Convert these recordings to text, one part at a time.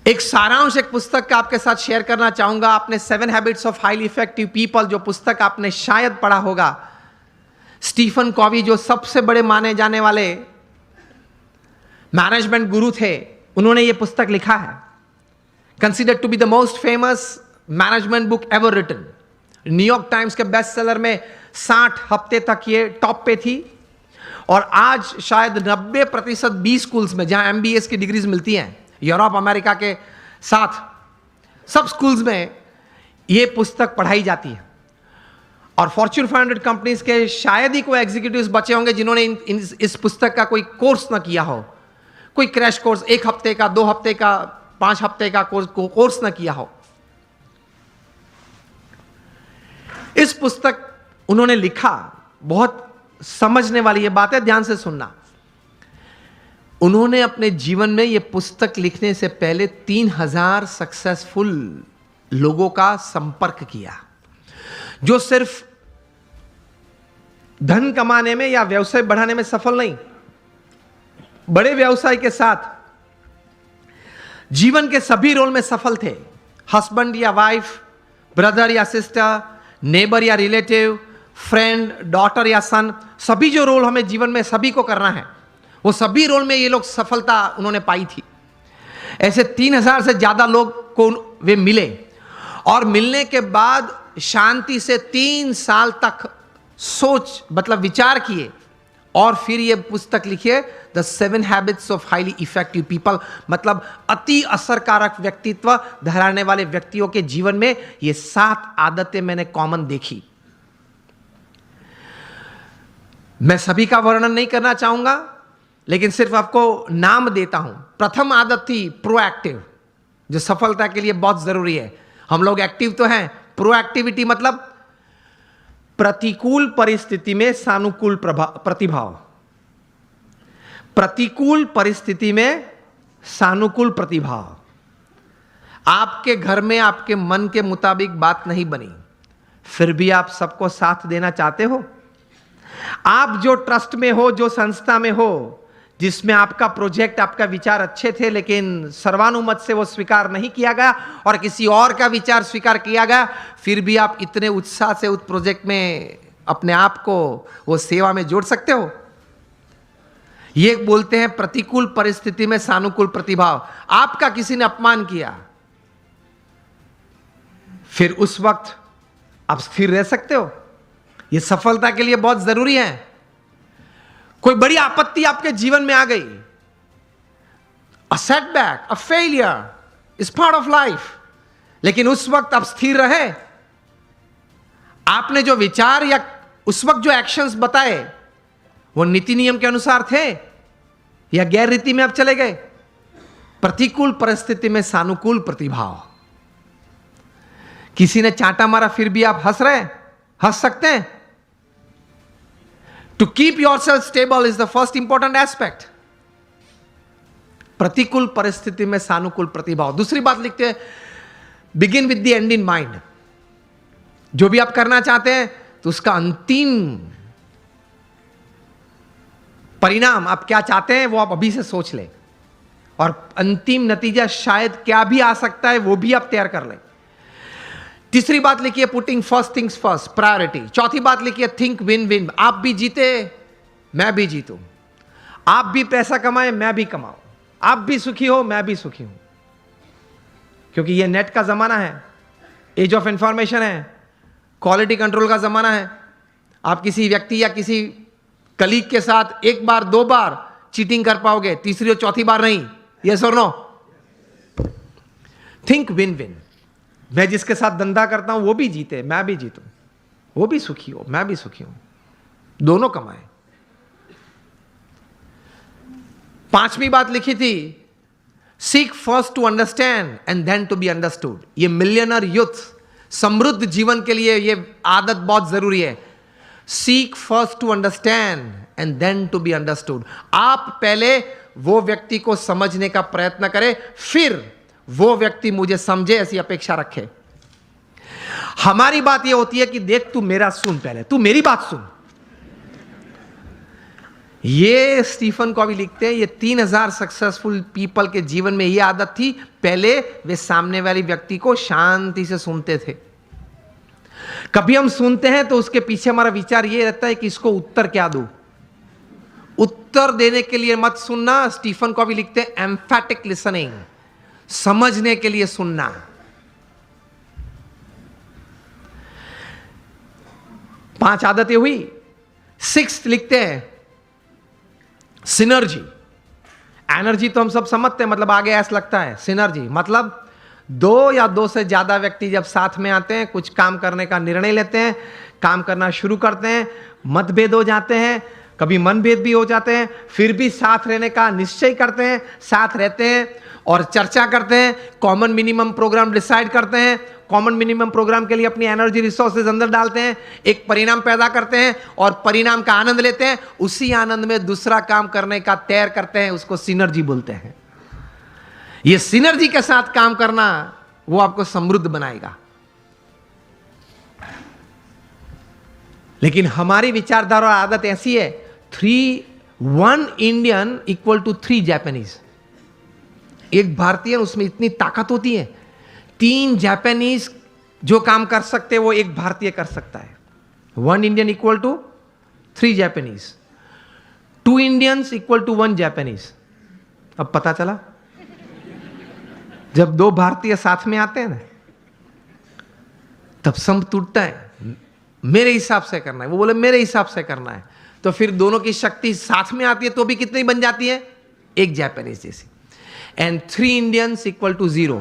एक सारांश एक पुस्तक का आपके साथ शेयर करना चाहूंगा। आपने 7 habits of highly effective people जो पुस्तक आपने शायद पढ़ा होगा, स्टीफन कॉवी जो सबसे बड़े माने जाने वाले मैनेजमेंट गुरु थे, उन्होंने यह पुस्तक लिखा है। Considered to be the most famous management book ever written. New York Times के बेस्ट सेलर में 60 हफ्ते तक ये टॉप पे थी और आज शायद 90% बी स्कूल्स में जहां MBA की डिग्रीज मिलती हैं यूरोप अमेरिका के साथ सब स्कूल्स में ये पुस्तक पढ़ाई जाती है। और फॉर्च्यून 500 कंपनीज के शायद ही कोई एग्जीक्यूटिव्स बचे होंगे जिन्होंने इस पुस्तक का कोई कोर्स ना किया हो, कोई क्रैश कोर्स 1 हफ्ते का, 2 हफ्ते का, 5 हफ्ते का कोर्स ना किया हो। इस पुस्तक उन्होंने लिखा, बहुत समझने वाली ये बात है, ध्यान से सुनना। उन्होंने अपने जीवन में यह पुस्तक लिखने से पहले 3000 सक्सेसफुल लोगों का संपर्क किया, जो सिर्फ धन कमाने में या व्यवसाय बढ़ाने में सफल नहीं, बड़े व्यवसाय के साथ जीवन के सभी रोल में सफल थे। हस्बैंड या वाइफ, ब्रदर या सिस्टर, नेबर या रिलेटिव, फ्रेंड, डॉटर या सन, सभी जो रोल हमें जीवन में सभी को करना है, वो सभी रोल में ये लोग सफलता उन्होंने पाई थी। ऐसे 3000 से ज्यादा लोग को वे मिले और मिलने के बाद शांति से 3 साल तक सोच मतलब विचार किए और फिर ये पुस्तक लिखिए, the 7 habits of highly effective people. मतलब अति असरकारक व्यक्तित्व धराने वाले व्यक्तियों के जीवन में ये 7 आदतें मैंने कॉमन देखी। मैं सभी का वर्णन नहीं करना चाहूंगा, लेकिन सिर्फ आपको नाम देता हूं। प्रथम आदत थी प्रोएक्टिव, जो सफलता के लिए बहुत जरूरी है। हम लोग एक्टिव तो हैं, प्रोएक्टिविटी मतलब प्रतिकूल परिस्थिति में सानुकूल प्रतिभाव। प्रतिकूल परिस्थिति में सानुकूल प्रतिभाव। आपके घर में आपके मन के मुताबिक बात नहीं बनी, फिर भी आप सबको साथ देना चाहते हो। आप जो ट्रस्ट में हो, जो संस्था में हो, जिसमें आपका प्रोजेक्ट, आपका विचार अच्छे थे, लेकिन सर्वानुमत से वो स्वीकार नहीं किया गया और किसी और का विचार स्वीकार किया गया, फिर भी आप इतने उत्साह से उस प्रोजेक्ट में अपने आप को वो सेवा में जोड़ सकते हो। ये बोलते हैं प्रतिकूल परिस्थिति में सानुकूल प्रतिभाव। आपका किसी ने अपमान किया, फिर उस वक्त आप स्थिर रह सकते हो। ये सफलता के लिए बहुत जरूरी है। कोई बड़ी आपत्ति आपके जीवन में आ गई, a setback, a failure is part of life, लेकिन उस वक्त आप स्थिर रहे। आपने जो विचार या उस वक्त जो एक्शंस बताए वो नीति नियम के अनुसार थे या गैर रीति में आप चले गए। प्रतिकूल परिस्थिति में सानुकूल प्रतिभाव। किसी ने चांटा मारा, फिर भी आप हंस सकते हैं। To keep yourself stable is the first important aspect. प्रतिकूल परिस्थिति में सानुकूल प्रतिभाव। दूसरी बात लिखते हैं, begin with the end in mind. जो भी आप करना चाहते हैं तो उसका अंतिम परिणाम आप क्या चाहते हैं वो आप अभी से सोच लें, और अंतिम नतीजा शायद क्या भी आ सकता है वो भी आप तैयार कर लें। तीसरी बात लिखिए, putting first things first, priority. चौथी बात लिखिए, थिंक विन विन। आप भी जीते, मैं भी जीतूं। आप भी पैसा कमाए, मैं भी कमाऊं। आप भी सुखी हो, मैं भी सुखी हूं। क्योंकि ये नेट का जमाना है, एज ऑफ इंफॉर्मेशन है, क्वालिटी कंट्रोल का जमाना है। आप किसी व्यक्ति या किसी कलीग के साथ 1 बार 2 बार चीटिंग कर पाओगे, तीसरी और चौथी बार नहीं। यस और नो? Think win win. मैं जिसके साथ धंधा करता हूं वो भी जीते, मैं भी जीतूं। वो भी सुखी हो, मैं भी सुखी हूं, दोनों कमाए। 5वीं बात लिखी थी, seek first to understand and then to be understood. ये मिलियनर यूथ समृद्ध जीवन के लिए ये आदत बहुत जरूरी है। Seek first to understand and then to be understood. आप पहले वो व्यक्ति को समझने का प्रयत्न करें, फिर वो व्यक्ति मुझे समझे, ऐसी अपेक्षा रखे। हमारी बात ये होती है कि देख तू मेरा सुन, पहले तू मेरी बात सुन। ये स्टीफन कॉवी लिखते हैं, ये 3000 सक्सेसफुल पीपल के जीवन में ये आदत थी, पहले वे सामने वाले व्यक्ति को शांति से सुनते थे। कभी हम सुनते हैं तो उसके पीछे हमारा विचार ये रहता है कि इसको उत्तर क्या दूं। उत्तर देने के लिए मत सुनना। स्टीफन कॉवी लिखते हैं एम्फैटिक लिसनिंग, समझने के लिए सुनना। पांच आदतें हुई। 6 लिखते हैं सिनर्जी। एनर्जी तो हम सब समझते हैं, मतलब आगे ऐसा लगता है। सिनर्जी मतलब 2 या 2 से ज्यादा व्यक्ति जब साथ में आते हैं, कुछ काम करने का निर्णय लेते हैं, काम करना शुरू करते हैं, मतभेद हो जाते हैं, कभी मनभेद भी हो जाते हैं, फिर भी साथ रहने का निश्चय करते हैं, साथ रहते हैं और चर्चा करते हैं, कॉमन मिनिमम प्रोग्राम डिसाइड करते हैं, कॉमन मिनिमम प्रोग्राम के लिए अपनी एनर्जी रिसोर्सेज अंदर डालते हैं, एक परिणाम पैदा करते हैं और परिणाम का आनंद लेते हैं, उसी आनंद में दूसरा काम करने का तैयार करते हैं, उसको सिनर्जी बोलते हैं। ये सिनर्जी के साथ काम करना वो आपको समृद्ध बनाएगा। लेकिन हमारी विचारधारा और आदत ऐसी है, 1 इंडियन इक्वल टू 3 जापानीज। एक भारतीय, उसमें इतनी ताकत होती है, 3 जापानीज जो काम कर सकते हैं वो एक भारतीय कर सकता है। 1 Indian equal to 3 Japanese, 2 Indians equal to 1 Japanese. अब पता चला, जब 2 भारतीय साथ में आते हैं ना, तब संप टूटता है। मेरे हिसाब से करना है, वो बोले मेरे हिसाब से करना है, तो फिर दोनों की शक्ति साथ में आती है तो भी कितनी बन जाती है, एक जापानीज जैसी। And 3 Indians equal to 0।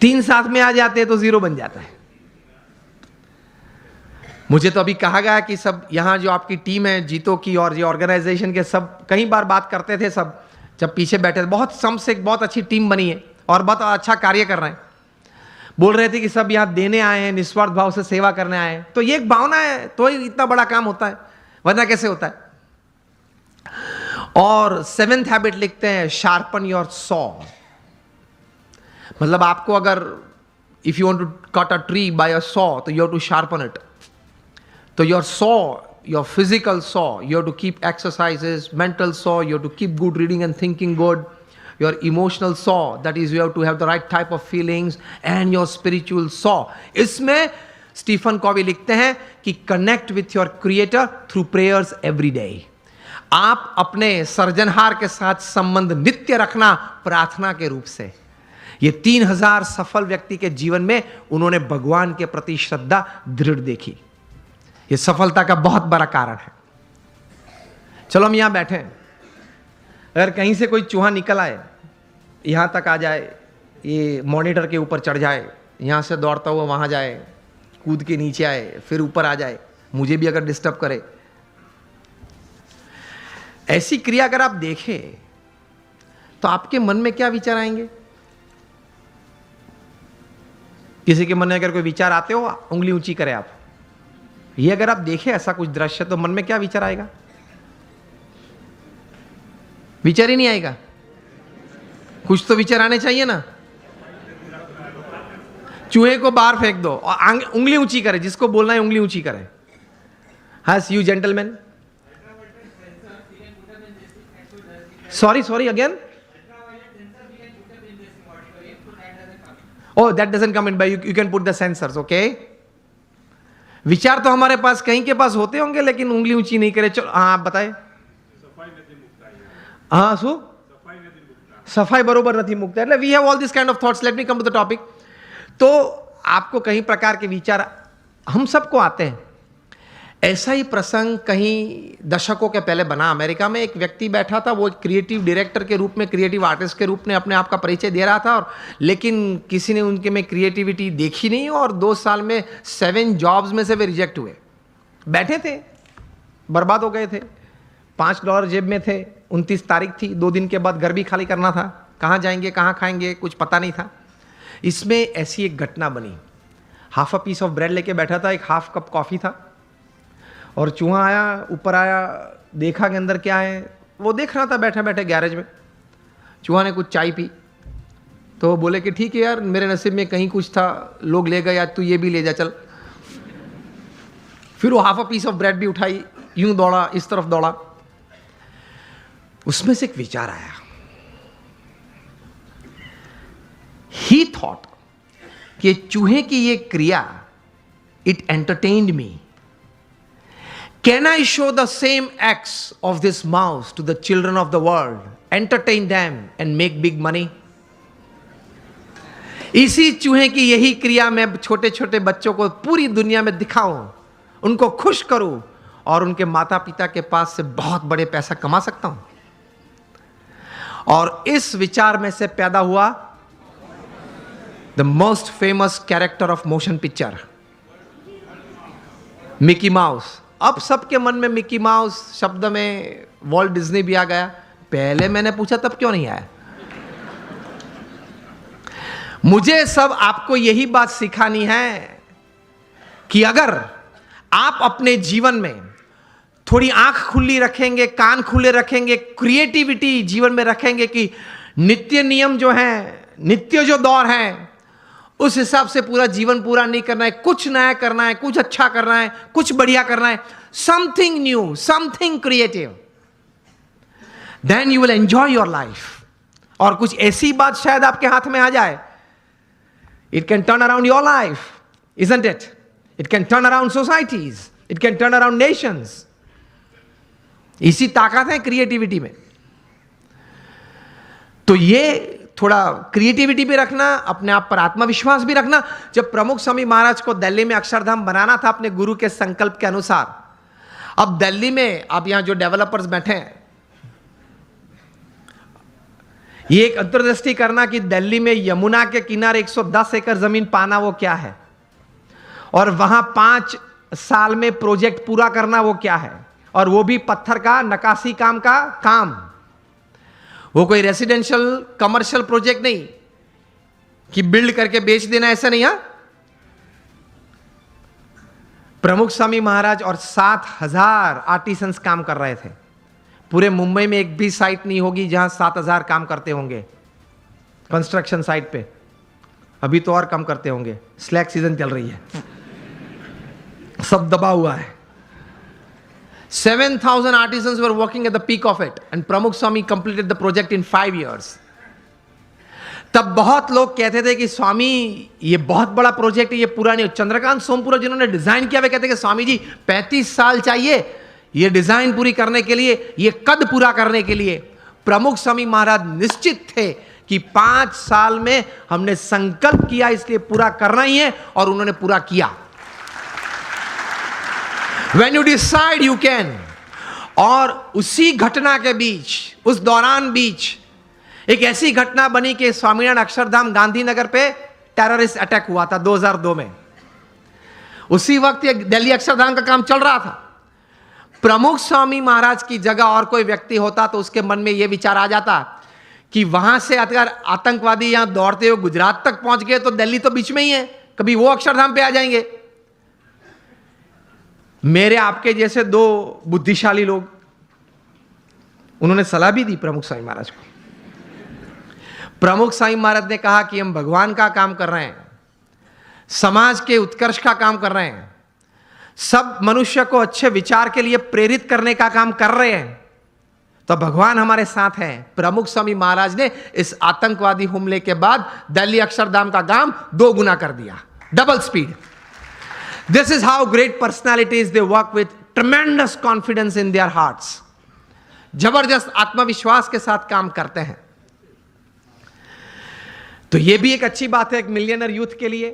3 साथ में आ जाते हैं तो 0 बन जाता है। मुझे तो अभी कहा गया कि सब यहां जो आपकी टीम है जीतो की और ये ऑर्गेनाइजेशन के, सब कई बार बात करते थे, सब जब पीछे बैठे थे, बहुत सम से एक बहुत अच्छी टीम बनी है और बहुत अच्छा कार्य कर रहे हैं। बोल रहे थे कि सब यहां देने आए हैं, निस्वार्थ भाव से सेवा करने आए हैं। तो ये एक भावना है तो ही इतना बड़ा काम होता है, वरना कैसे होता है। और 7th हैबिट लिखते हैं शार्पन योर सॉ। मतलब आपको अगर if you want to cut a tree by a saw तो you have to sharpen it. तो your saw, your physical saw, you have to keep exercises, mental saw, you have to keep good reading and thinking good. Your emotional saw, that is you have to have the right type of feelings, and your spiritual saw. इसमें Stephen Covey लिखते हैं कि connect with your creator through prayers every day. आप अपने सर्जनहार के साथ संबंध नित्य रखना प्रार्थना के रूप से। ये 3000 सफल व्यक्ति के जीवन में उन्होंने भगवान के प्रति श्रद्धा दृढ़ देखी। ये सफलता का बहुत बड़ा कारण है। चलो हम यहां बैठे हैं, अगर कहीं से कोई चूहा निकल आए, यहां तक आ जाए, ये मॉनिटर के ऊपर चढ़ जाए, यहां से दौड़ता हुआ वहां जाए, कूद के नीचे आए, फिर ऊपर आ जाए, मुझे भी अगर डिस्टर्ब करे, ऐसी क्रिया अगर आप देखें तो आपके मन में क्या विचार आएंगे? किसी के मन में अगर कोई विचार आते हो, उंगली ऊंची करें आप। ये अगर आप देखें ऐसा कुछ दृश्य तो मन में क्या विचार आएगा? विचार ही नहीं आएगा। कुछ तो विचार आने चाहिए ना। चूहे को बाहर फेंक दो और उंगली ऊंची करे, जिसको बोलना है उंगली ऊंची करे। Has you gentlemen? Sorry again. Oh, that doesn't come in by you can put the sensors, okay? विचार तो हमारे पास कहीं के पास होते होंगे, लेकिन उंगली ऊंची नहीं करे। चलो हाँ, आप बताए। हाँ सु सफाई बरोबर नहीं मुक्त है। We have all this kind of thoughts. Let me come to the topic. तो आपको कई प्रकार के विचार हम सबको आते हैं। ऐसा ही प्रसंग कहीं दशकों के पहले बना। अमेरिका में एक व्यक्ति बैठा था, वो क्रिएटिव डायरेक्टर के रूप में, क्रिएटिव आर्टिस्ट के रूप में अपने आप का परिचय दे रहा था, और लेकिन किसी ने उनके में क्रिएटिविटी देखी नहीं और 2 साल में 7 जॉब्स में से वे रिजेक्ट हुए। बैठे थे, बर्बाद हो गए थे, $5 जेब में थे, 29 तारीख थी, 2 दिन के बाद घर भी खाली करना था, कहाँ जाएंगे कहाँ खाएंगे कुछ पता नहीं था। इसमें ऐसी एक घटना बनी। Half a piece of bread लेके बैठा था, एक हाफ कप कॉफ़ी था, और चूहा आया, ऊपर आया, देखा कि अंदर क्या है। वो देख रहा था बैठे बैठे गैरेज में। चूहा ने कुछ चाय पी तो बोले कि ठीक है यार, मेरे नसीब में कहीं कुछ था, लोग ले गए, आज तू ये भी ले जा चल। फिर वो half a piece of bread भी उठाई, यूं दौड़ा, इस तरफ दौड़ा। उसमें से एक विचार आया। ही थॉट कि चूहे की ये क्रिया, it entertained me. Can I show the same acts of this mouse to the children of the world, entertain them and make big money? इसी चूहे की यही क्रिया मैं छोटे छोटे बच्चों को पूरी दुनिया में दिखाऊं, उनको खुश करूं और उनके माता पिता के पास से बहुत बड़े पैसा कमा सकता हूं। और इस विचार में से पैदा हुआ the most famous character of motion picture, Mickey mouse. अब सबके मन में मिकी माउस शब्द में वॉल्ट डिज्नी भी आ गया। पहले मैंने पूछा तब क्यों नहीं आया? मुझे सब आपको यही बात सिखानी है कि अगर आप अपने जीवन में थोड़ी आंख खुली रखेंगे, कान खुले रखेंगे, क्रिएटिविटी जीवन में रखेंगे कि नित्य नियम जो है, नित्य जो दौर है, उस हिसाब से पूरा जीवन पूरा नहीं करना है, कुछ नया करना है, कुछ अच्छा करना है, कुछ बढ़िया करना है, something new, something creative, then you will enjoy your life. और कुछ ऐसी बात शायद आपके हाथ में आ जाए, it can turn around your life, isn't it? It can turn around societies, it can turn around nations. इसी ताकत है क्रिएटिविटी में। तो ये थोड़ा क्रिएटिविटी भी रखना, अपने आप पर आत्मविश्वास भी रखना। जब प्रमुख स्वामी महाराज को दिल्ली में अक्षरधाम बनाना था अपने गुरु के संकल्प के अनुसार, अब दिल्ली में आप यहां जो डेवलपर्स बैठे हैं, ये एक अंतर्दृष्टि करना कि दिल्ली में यमुना के किनारे 110 एकड़ जमीन पाना वो क्या है, और वहां 5 साल में प्रोजेक्ट पूरा करना वो क्या है, और वो भी पत्थर का नक्काशी काम का काम। वो कोई रेसिडेंशियल कमर्शियल प्रोजेक्ट नहीं कि बिल्ड करके बेच देना, ऐसा नहीं। प्रमुख स्वामी महाराज और 7,000 आर्टिसंस काम कर रहे थे। पूरे मुंबई में एक भी साइट नहीं होगी जहां 7,000 काम करते होंगे कंस्ट्रक्शन साइट पे। अभी तो और कम करते होंगे, स्लैक सीजन चल रही है, सब दबा हुआ है। 7,000 artisans were working at the peak of it and Pramukh Swami completed the project in 5 years. तब बहुत लोग कहते थे कि स्वामी ये बहुत बड़ा प्रोजेक्ट है, ये पूरा नहीं। चंद्रकांत सोमपुरा जिन्होंने डिजाइन किया वे कहते कि स्वामी जी 35 साल चाहिए ये डिजाइन पूरी करने के लिए, ये कद पूरा करने के लिए। प्रमुख स्वामी महाराज निश्चित थे कि 5 साल में हमने संकल्प किया इसलिए पूरा करना ही है, और उन्होंने पूरा किया। When you decide you can। और उसी घटना के बीच, उस दौरान बीच एक ऐसी घटना बनी कि स्वामीनारायण अक्षरधाम गांधीनगर पे टेररिस्ट अटैक हुआ था 2002 में। उसी वक्त ये दिल्ली अक्षरधाम का काम चल रहा था। प्रमुख स्वामी महाराज की जगह और कोई व्यक्ति होता तो उसके मन में यह विचार आ जाता कि वहां से अगर आतंकवादी यहां दौड़ते हुए गुजरात तक पहुंच गए तो दिल्ली तो बीच में ही है, कभी वो अक्षरधाम पे आ जाएंगे। मेरे आपके जैसे 2 बुद्धिशाली लोग, उन्होंने सलाह भी दी प्रमुख स्वामी महाराज को। प्रमुख स्वामी महाराज ने कहा कि हम भगवान का काम कर रहे हैं, समाज के उत्कर्ष का काम कर रहे हैं, सब मनुष्य को अच्छे विचार के लिए प्रेरित करने का काम कर रहे हैं, तो भगवान हमारे साथ हैं। प्रमुख स्वामी महाराज ने इस आतंकवादी हमले के बाद दिल्ली अक्षरधाम का काम 2 गुना कर दिया, double speed. This is how great personalities they work with tremendous confidence in their hearts. जबरदस्त आत्मविश्वास के साथ काम करते हैं। तो यह भी एक अच्छी बात है एक मिलियनर यूथ के लिए।